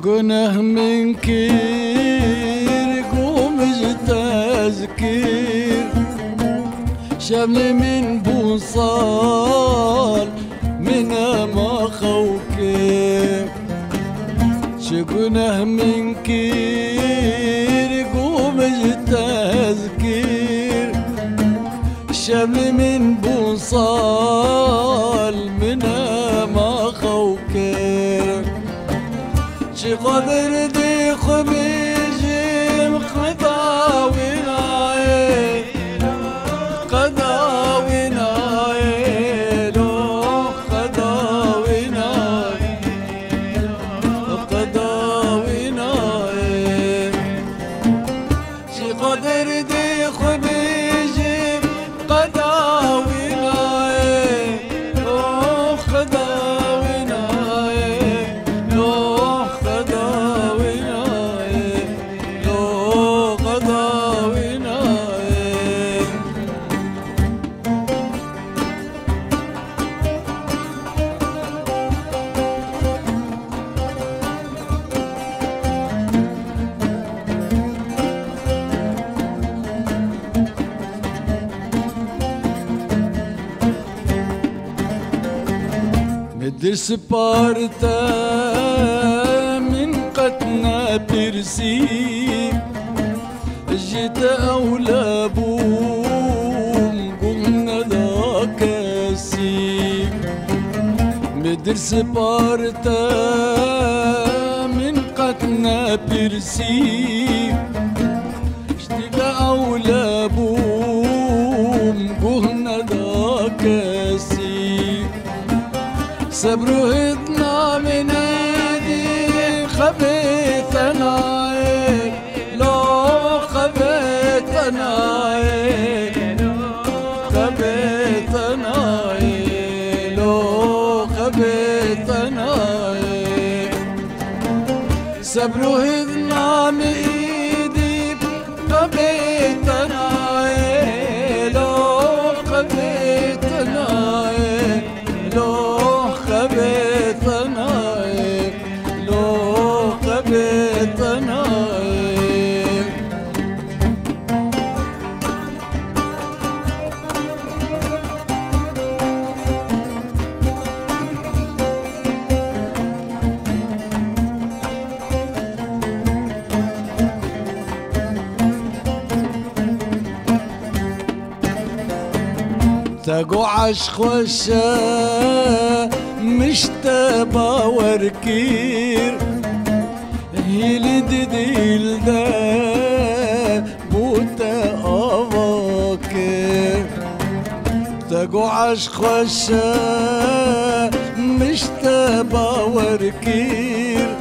شقنه من كير قوم تذكير شمل من بوصال من ما خوكير شقنه من كير قوم تذكير شمل من بوصال من ما خوكير شي قدر دي خبيجي قضاوينا قضاوينا لو قضاوينا قضاوينا شي قدر دي خبيجي قضاوينا لو قضاوينا مد سبارتا من قتنا برسي جيت أولى بوم قمنا ذاك السي مد سبارتا من قتنا برسي جيت أولى بوم قمنا ذاك السي صبروا هدنا من ايدي خبيتنا لو خبيتنا خبيتنا لو خبيتنا صبروا هدنا من ايدي خبيتنا لو خبيتنا لو خبيتنا لو خبيتنا تقعش خوشة مش تبا وركير هيلد ديل دا بوتا أفاكر تقعش خوشة مش تبا وركير